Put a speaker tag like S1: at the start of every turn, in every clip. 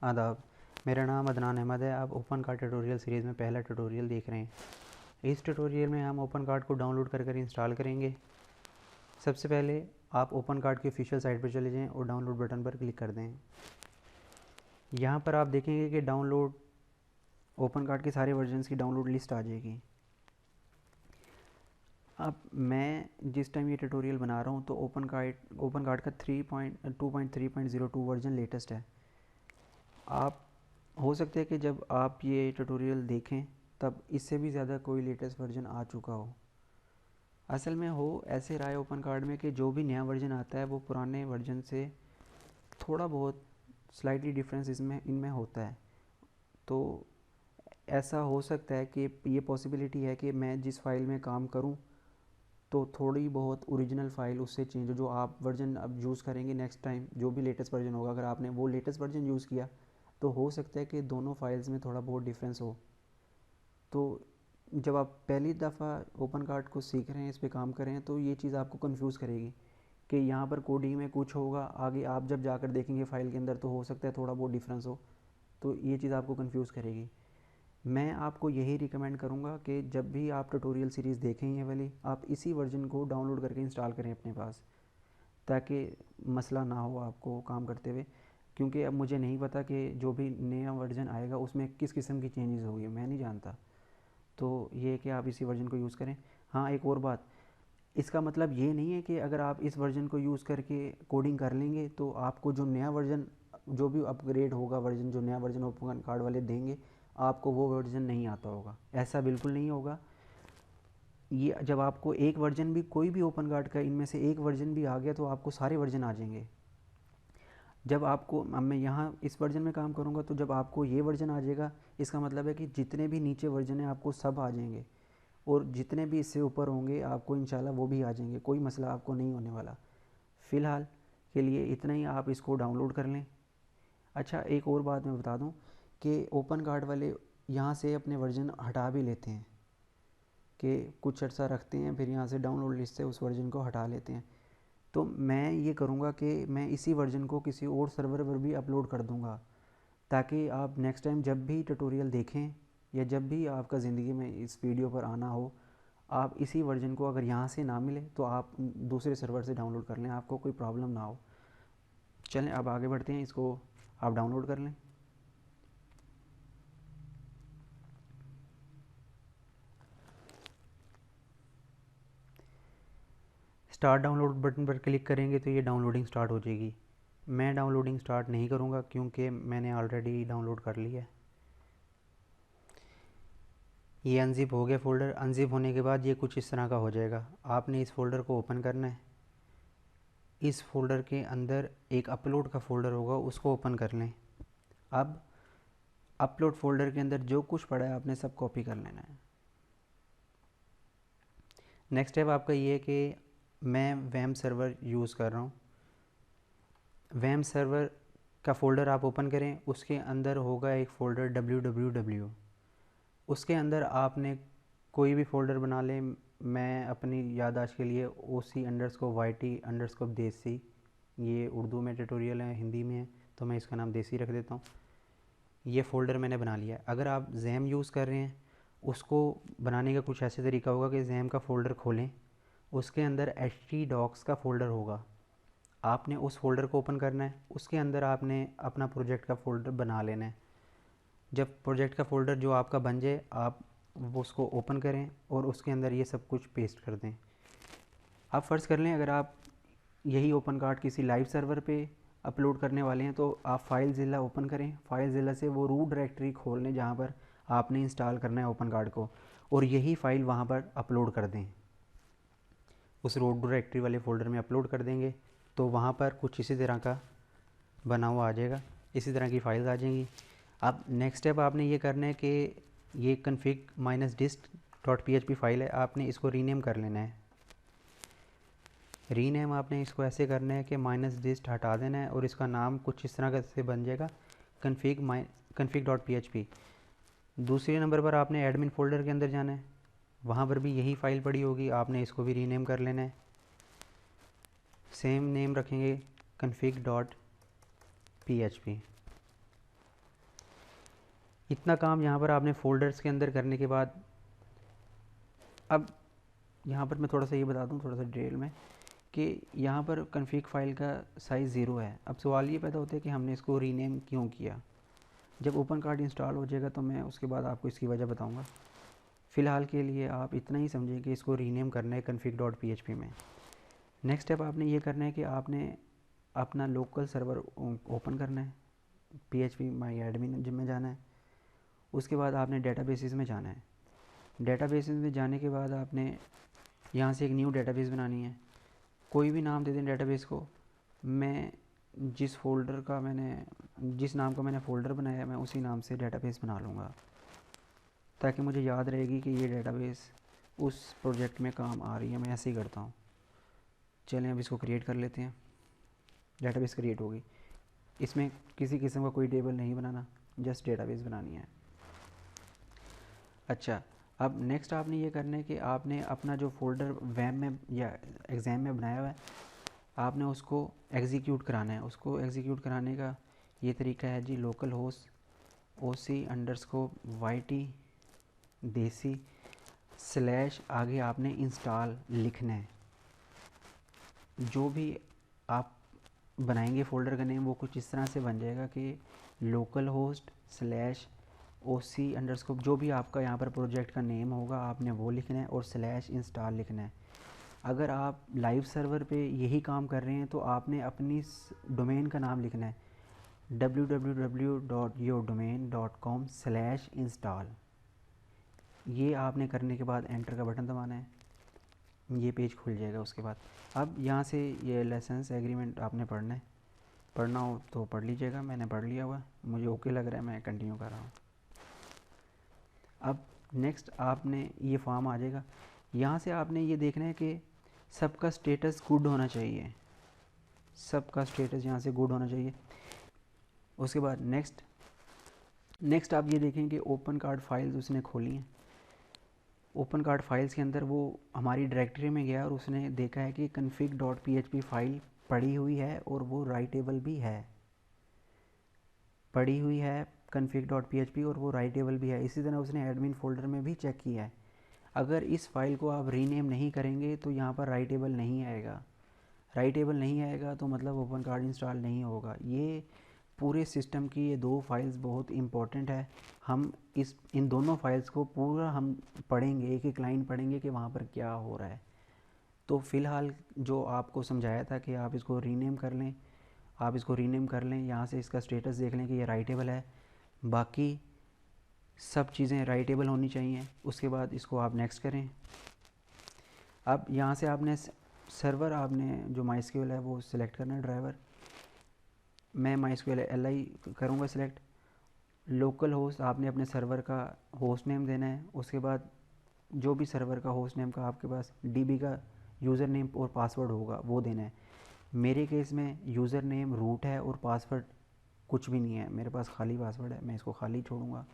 S1: आदाब, मेरा नाम अदनान अहमद है। आप ओपन कार्ड ट्यूटोरियल सीरीज़ में पहला ट्यूटोरियल देख रहे हैं। इस ट्यूटोरियल में हम ओपन कार्ड को डाउनलोड कर इंस्टॉल करेंगे। सबसे पहले आप ओपन कार्ड की ऑफिशियल साइट पर चले जाएं और डाउनलोड बटन पर क्लिक कर दें। यहाँ पर आप देखेंगे कि डाउनलोड ओपन कार्ड के सारे वर्जन्स की डाउनलोड लिस्ट आ जाएगी। अब मैं जिस टाइम ये ट्यूटोरियल बना रहा हूँ तो ओपन कार्ड का 2.3.02 वर्जन लेटेस्ट है। आप हो सकता है कि जब आप ये ट्यूटोरियल देखें तब इससे भी ज़्यादा कोई लेटेस्ट वर्जन आ चुका हो। असल में हो ऐसे रहा है ओपन कार्ड में कि जो भी नया वर्जन आता है वो पुराने वर्जन से थोड़ा बहुत स्लाइटली डिफरेंस इनमें होता है। तो ऐसा हो सकता है कि ये पॉसिबिलिटी है कि मैं जिस फाइल में काम करूं तो थोड़ी बहुत ओरिजिनल फ़ाइल उससे चेंज हो। जो आप वर्जन अब यूज़ करेंगे नेक्स्ट टाइम, जो भी लेटेस्ट वर्जन होगा, अगर आपने वो लेटेस्ट वर्जन यूज़ किया तो हो सकता है कि दोनों फाइल्स में थोड़ा बहुत डिफरेंस हो। तो जब आप पहली दफ़ा ओपन कार्ड को सीख रहे हैं, इस पे काम कर रहे हैं, तो ये चीज़ आपको कंफ्यूज करेगी कि यहाँ पर कोडिंग में कुछ होगा, आगे आप जब जाकर देखेंगे फ़ाइल के अंदर तो हो सकता है थोड़ा बहुत डिफरेंस हो। तो ये चीज़ आपको कंफ्यूज करेगी। मैं आपको यही रिकमेंड करूँगा कि जब भी आप ट्यूटोरियल सीरीज़ देखें ये वाली, आप इसी वर्जन को डाउनलोड करके इंस्टॉल करें अपने पास, ताकि मसला ना हो आपको काम करते हुए। क्योंकि अब मुझे नहीं पता कि जो भी नया वर्जन आएगा उसमें किस किस्म की चेंजेस होगी, मैं नहीं जानता। तो ये है कि आप इसी वर्जन को यूज़ करें। हाँ, एक और बात, इसका मतलब ये नहीं है कि अगर आप इस वर्जन को यूज़ करके कोडिंग कर लेंगे तो आपको जो नया वर्जन, जो भी अपग्रेड होगा वर्जन, जो नया वर्जन ओपन कार्ड वाले देंगे, आपको वो वर्जन नहीं आता होगा। ऐसा बिल्कुल नहीं होगा। ये जब आपको एक वर्जन भी, कोई भी ओपन कार्ड का इनमें से एक वर्जन भी आ गया तो आपको सारे वर्जन आ जाएंगे। जब आपको, अब मैं यहाँ इस वर्जन में काम करूँगा तो जब आपको ये वर्जन आ जाएगा, इसका मतलब है कि जितने भी नीचे वर्जन है आपको सब आ जाएंगे, और जितने भी इससे ऊपर होंगे आपको इंशाल्लाह वो भी आ जाएंगे। कोई मसला आपको नहीं होने वाला। फ़िलहाल के लिए इतना ही, आप इसको डाउनलोड कर लें। अच्छा, एक और बात मैं बता दूं कि ओपन कार्ड वाले यहाँ से अपने वर्जन हटा भी लेते हैं, कि कुछ अर्सा रखते हैं फिर यहाँ से डाउनलोड लिस्ट से उस वर्जन को हटा लेते हैं। तो मैं ये करूँगा कि मैं इसी वर्जन को किसी और सर्वर पर भी अपलोड कर दूँगा, ताकि आप नेक्स्ट टाइम जब भी ट्यूटोरियल देखें या जब भी आपका ज़िंदगी में इस वीडियो पर आना हो, आप इसी वर्जन को अगर यहाँ से ना मिले तो आप दूसरे सर्वर से डाउनलोड कर लें, आपको कोई प्रॉब्लम ना हो। चलें अब आगे बढ़ते हैं, इसको आप डाउनलोड कर लें। स्टार्ट डाउनलोड बटन पर क्लिक करेंगे तो ये डाउनलोडिंग स्टार्ट हो जाएगी। मैं डाउनलोडिंग स्टार्ट नहीं करूँगा क्योंकि मैंने ऑलरेडी डाउनलोड कर लिया है। ये अनजिप हो गया फ़ोल्डर। अनजिप होने के बाद ये कुछ इस तरह का हो जाएगा। आपने इस फ़ोल्डर को ओपन करना है। इस फ़ोल्डर के अंदर एक अपलोड का फ़ोल्डर होगा, उसको ओपन कर लें। अब अपलोड फ़ोल्डर के अंदर जो कुछ पड़ा है आपने सब कॉपी कर लेना है। नेक्स्ट स्टेप आपका ये है कि मैं वैम सर्वर यूज़ कर रहा हूँ। वैम सर्वर का फ़ोल्डर आप ओपन करें, उसके अंदर होगा एक फ़ोल्डर www। उसके अंदर आपने कोई भी फ़ोल्डर बना लें। मैं अपनी याददाश्त के लिए OC_YT_देसी, ये उर्दू में ट्यूटोरियल है, हिंदी में है, तो मैं इसका नाम देसी रख देता हूँ। ये फ़ोल्डर मैंने बना लिया है। अगर आप जैम यूज़ कर रहे हैं, उसको बनाने का कुछ ऐसे तरीका होगा कि जैम का फ़ोल्डर खोलें, उसके अंदर htdocs का फ़ोल्डर होगा, आपने उस फ़ोल्डर को ओपन करना है। उसके अंदर आपने अपना प्रोजेक्ट का फ़ोल्डर बना लेना है। जब प्रोजेक्ट का फ़ोल्डर जो आपका बन जाए, आप वो उसको ओपन करें और उसके अंदर ये सब कुछ पेस्ट कर दें। आप फ़र्ज़ कर लें अगर आप यही ओपन कार्ड किसी लाइव सर्वर पे अपलोड करने वाले हैं तो आप फाइल ज़िला ओपन करें। फाइल ज़िला से वो रूट डायरेक्टरी खोल लें जहाँ पर आपने इंस्टॉल करना है ओपन कार्ड को, और यही फ़ाइल वहाँ पर अपलोड कर दें। उस रूट डायरेक्टरी वाले फ़ोल्डर में अपलोड कर देंगे तो वहाँ पर कुछ इसी तरह का बना हुआ आ जाएगा, इसी तरह की फ़ाइल्स आ जाएंगी। अब नेक्स्ट स्टेप आपने ये करना है कि ये config-dist.php फ़ाइल है, आपने इसको रीनेम कर लेना है। रीनेम आपने इसको ऐसे करना है कि -dist हटा देना है और इसका नाम कुछ इस तरह का से बन जाएगा config.php। दूसरे नंबर पर आपने एडमिन फ़ोल्डर के अंदर जाना है, वहाँ पर भी यही फ़ाइल पड़ी होगी, आपने इसको भी रीनेम कर लेना है। सेम नेम रखेंगे config.php। इतना काम यहाँ पर आपने फ़ोल्डर्स के अंदर करने के बाद, अब यहाँ पर मैं थोड़ा सा ये बता दूँ थोड़ा सा डिटेल में कि यहाँ पर कन्फिग फ़ाइल का साइज़ 0 है। अब सवाल ये पैदा होता है कि हमने इसको रीनेम क्यों किया। जब ओपन कार्ड इंस्टॉल हो जाएगा तो मैं उसके बाद आपको इसकी वजह बताऊँगा। फ़िलहाल के लिए आप इतना ही समझें कि इसको रीनेम करना है config.php में। नेक्स्ट स्टेप आपने ये करना है कि आपने अपना लोकल सर्वर ओपन करना है, php माई एडमिन जिम में जाना है। उसके बाद आपने डेटाबेसेस में जाना है। डेटाबेसेस में जाने के बाद आपने यहाँ से एक न्यू डेटाबेस बनानी है। कोई भी नाम दे दें डेटाबेस को। मैं जिस नाम का मैंने फ़ोल्डर बनाया मैं उसी नाम से डेटाबेस बना लूँगा, ताकि मुझे याद रहेगी कि ये डेटाबेस उस प्रोजेक्ट में काम आ रही है। मैं ऐसे ही करता हूँ। चलें अब इसको क्रिएट कर लेते हैं। डेटाबेस क्रिएट होगी। इसमें किसी किस्म का कोई टेबल नहीं बनाना, जस्ट डेटाबेस बनानी है। अच्छा, अब नेक्स्ट आपने ये करना है कि आपने अपना जो फ़ोल्डर वैम में या एग्ज़ाम में बनाया हुआ है, आपने उसको एग्जीक्यूट कराना है। उसको एग्जीक्यूट कराने का ये तरीका है जी, लोकल होस्ट OC_YT देसी / आगे आपने इंस्टॉल लिखना है। जो भी आप बनाएंगे फ़ोल्डर का नेम वो कुछ इस तरह से बन जाएगा कि लोकल होस्ट /OC_ जो भी आपका यहाँ पर प्रोजेक्ट का नेम होगा आपने वो लिखना है और /इंस्टॉल लिखना है। अगर आप लाइव सर्वर पे यही काम कर रहे हैं तो आपने अपनी डोमेन का नाम लिखना है www.yourdomain.com/install। ये आपने करने के बाद एंटर का बटन दबाना है। ये पेज खुल जाएगा। उसके बाद अब यहाँ से ये लाइसेंस एग्रीमेंट आपने पढ़ना है। पढ़ना हो तो पढ़ लीजिएगा, मैंने पढ़ लिया हुआ, मुझे ओके लग रहा है, मैं कंटिन्यू कर रहा हूँ। अब नेक्स्ट आपने ये फॉर्म आ जाएगा। यहाँ से आपने ये देखना है कि सबका स्टेटस गुड होना चाहिए। सबका स्टेटस यहाँ से गुड होना चाहिए। उसके बाद नेक्स्ट आप ये देखें कि ओपन कार्ड फाइल्स उसने खोली हैं। ओपन कार्ड फाइल्स के अंदर वो हमारी डायरेक्टरी में गया और उसने देखा है कि config.php फाइल पड़ी हुई है और वो राइटेबल भी है। पड़ी हुई है config.php और वो राइटेबल भी है। इसी तरह उसने एडमिन फोल्डर में भी चेक किया है। अगर इस फाइल को आप रीनेम नहीं करेंगे तो यहाँ पर राइटेबल नहीं आएगा। राइटेबल नहीं आएगा तो मतलब ओपन कार्ड इंस्टॉल नहीं होगा। ये पूरे सिस्टम की ये 2 फाइल्स बहुत इंपॉर्टेंट है। हम इन दोनों फाइल्स को पूरा हम पढ़ेंगे, एक एक लाइन पढ़ेंगे कि वहाँ पर क्या हो रहा है। तो फ़िलहाल जो आपको समझाया था कि आप इसको रीनेम कर लें, आप इसको रीनेम कर लें। यहाँ से इसका स्टेटस देख लें कि ये राइटेबल है। बाकी सब चीज़ें राइटेबल होनी चाहिए। उसके बाद इसको आप नेक्स्ट करें। अब यहाँ से आपने सर्वर आपने जो MySQL है वो सिलेक्ट करना है ड्राइवर। मैं MySQL LI करूँगा सिलेक्ट। लोकल होस्ट आपने अपने सर्वर का होस्ट नेम देना है। उसके बाद जो भी सर्वर का होस्ट नेम का आपके पास DB का यूज़र नेम और पासवर्ड होगा वो देना है। मेरे केस में यूज़र नेम रूट है और पासवर्ड कुछ भी नहीं है, मेरे पास खाली पासवर्ड है, मैं इसको खाली छोड़ूंगा।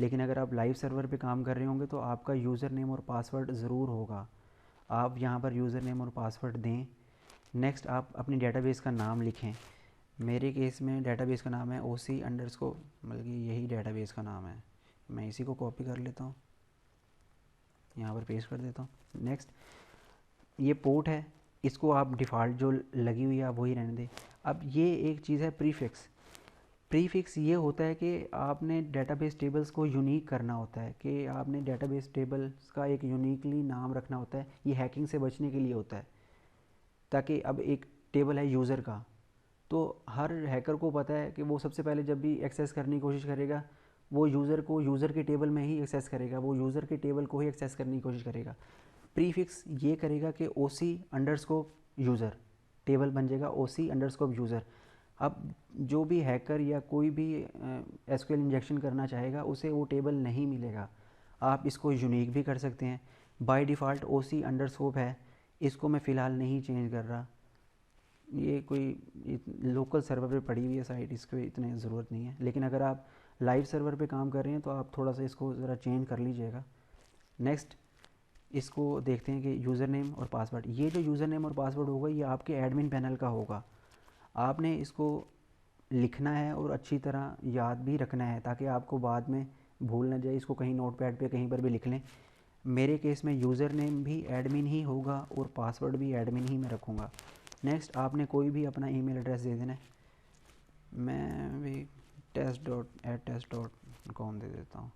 S1: लेकिन अगर आप लाइव सर्वर पे काम कर रहे होंगे तो आपका यूज़र नेम और पासवर्ड ज़रूर होगा। आप यहाँ पर यूज़र नेम और पासवर्ड दें। नेक्स्ट आप अपनी डेटाबेस का नाम लिखें। मेरे केस में डेटाबेस का नाम है OC_, मतलब कि यही डेटाबेस का नाम है। मैं इसी को कॉपी कर लेता हूँ, यहाँ पर पेस्ट कर देता हूँ। नेक्स्ट ये पोर्ट है, इसको आप डिफ़ॉल्ट जो लगी हुई है आप वही रहने दें। अब ये एक चीज़ है प्रीफिक्स ये होता है कि आपने डेटाबेस टेबल्स को यूनिक करना होता है, कि आपने डेटाबेस टेबल्स का एक यूनिकली नाम रखना होता है। ये हैकिंग से बचने के लिए होता है, ताकि अब एक टेबल है यूज़र का, तो हर हैकर को पता है कि वो सबसे पहले जब भी एक्सेस करने की कोशिश करेगा वो यूज़र के टेबल में ही एक्सेस करेगा, वो यूज़र के टेबल को ही एक्सेस करने की कोशिश करेगा। प्रीफिक्स ये करेगा कि OC_यूज़र टेबल बन जाएगा OC_यूज़र। अब जो भी हैकर या कोई भी SQL इंजेक्शन करना चाहेगा उसे वो टेबल नहीं मिलेगा। आप इसको यूनिक भी कर सकते हैं। बाय डिफ़ॉल्ट OC_ है, इसको मैं फ़िलहाल नहीं चेंज कर रहा। ये कोई लोकल सर्वर पे पड़ी हुई है साइट, इसको इतनी ज़रूरत नहीं है। लेकिन अगर आप लाइव सर्वर पे काम कर रहे हैं तो आप थोड़ा सा इसको ज़रा चेंज कर लीजिएगा। नेक्स्ट इसको देखते हैं कि यूज़र नेम और पासवर्ड। ये जो यूज़र नेम और पासवर्ड होगा ये आपके एडमिन पैनल का होगा। आपने इसको लिखना है और अच्छी तरह याद भी रखना है ताकि आपको बाद में भूल ना जाए। इसको कहीं नोट पैड पर कहीं पर भी लिख लें। मेरे केस में यूज़र नेम भी एडमिन ही होगा और पासवर्ड भी एडमिन ही मैं रखूँगा। नेक्स्ट आपने कोई भी अपना ईमेल एड्रेस दे देना है। मैं भी test.@test.com दे देता हूँ।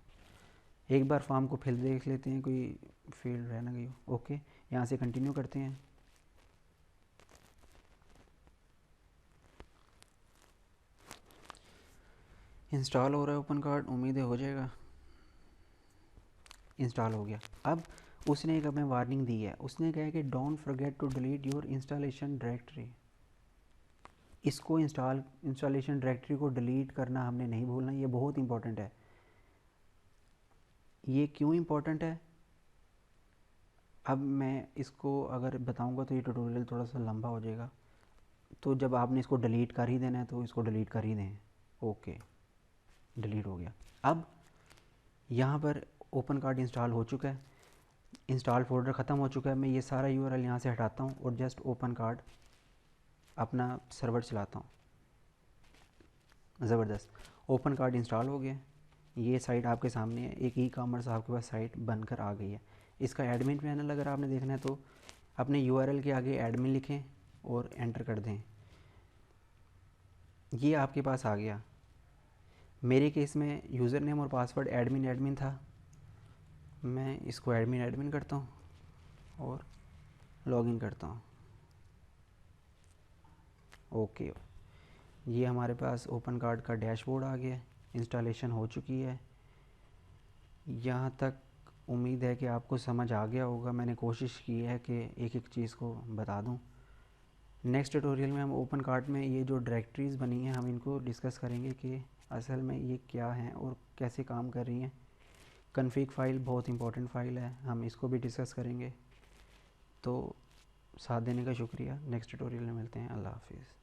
S1: एक बार फॉर्म को फिल देख लेते हैं, कोई फील्ड रह ना गई हो। ओके, यहाँ से कंटिन्यू करते हैं। इंस्टॉल हो रहा है ओपन कार्ड, उम्मीद है हो जाएगा। इंस्टॉल हो गया। अब उसने एक हमें वार्निंग दी है। उसने कहा है कि don't forget to delete your installation directory. इसको इंस्टॉलेशन डायरेक्टरी को डिलीट करना हमने नहीं भूलना, ये बहुत इंपॉर्टेंट है। ये क्यों इंपॉर्टेंट है अब मैं इसको अगर बताऊंगा तो ये ट्यूटोरियल थोड़ा सा लंबा हो जाएगा। तो जब आपने इसको डिलीट कर ही देना है तो इसको डिलीट कर ही दें। ओके, डिलीट हो गया। अब यहाँ पर ओपन कार्ड इंस्टॉल हो चुका है, इंस्टॉल फोल्डर ख़त्म हो चुका है। मैं ये सारा यूआरएल यहाँ से हटाता हूँ और जस्ट ओपन कार्ड अपना सर्वर चलाता हूँ। ज़बरदस्त, ओपन कार्ड इंस्टॉल हो गया। ये साइट आपके सामने है, एक ई कॉमर्स आपके पास साइट बनकर आ गई है। इसका एडमिन पैनल अगर आपने देखना है तो अपने यूआरएल के आगे एडमिन लिखें और एंटर कर दें। ये आपके पास आ गया। मेरे केस में यूज़र नेम और पासवर्ड एडमिन एडमिन था। मैं इसको एडमिन एडमिन करता हूँ और लॉगिन करता हूँ। ओके, ये हमारे पास ओपन कार्ड का डैशबोर्ड आ गया। इंस्टॉलेशन हो चुकी है। यहाँ तक उम्मीद है कि आपको समझ आ गया होगा। मैंने कोशिश की है कि एक एक चीज़ को बता दूँ। नेक्स्ट ट्यूटोरियल में हम ओपन कार्ड में ये जो डायरेक्टरीज़ बनी हैं हम इनको डिस्कस करेंगे कि असल में ये क्या हैं और कैसे काम कर रही हैं। कन्फिग फ़ाइल बहुत इंपॉर्टेंट फ़ाइल है, हम इसको भी डिस्कस करेंगे। तो साथ देने का शुक्रिया। नेक्स्ट ट्यूटोरियल में मिलते हैं। अल्लाह हाफिज़।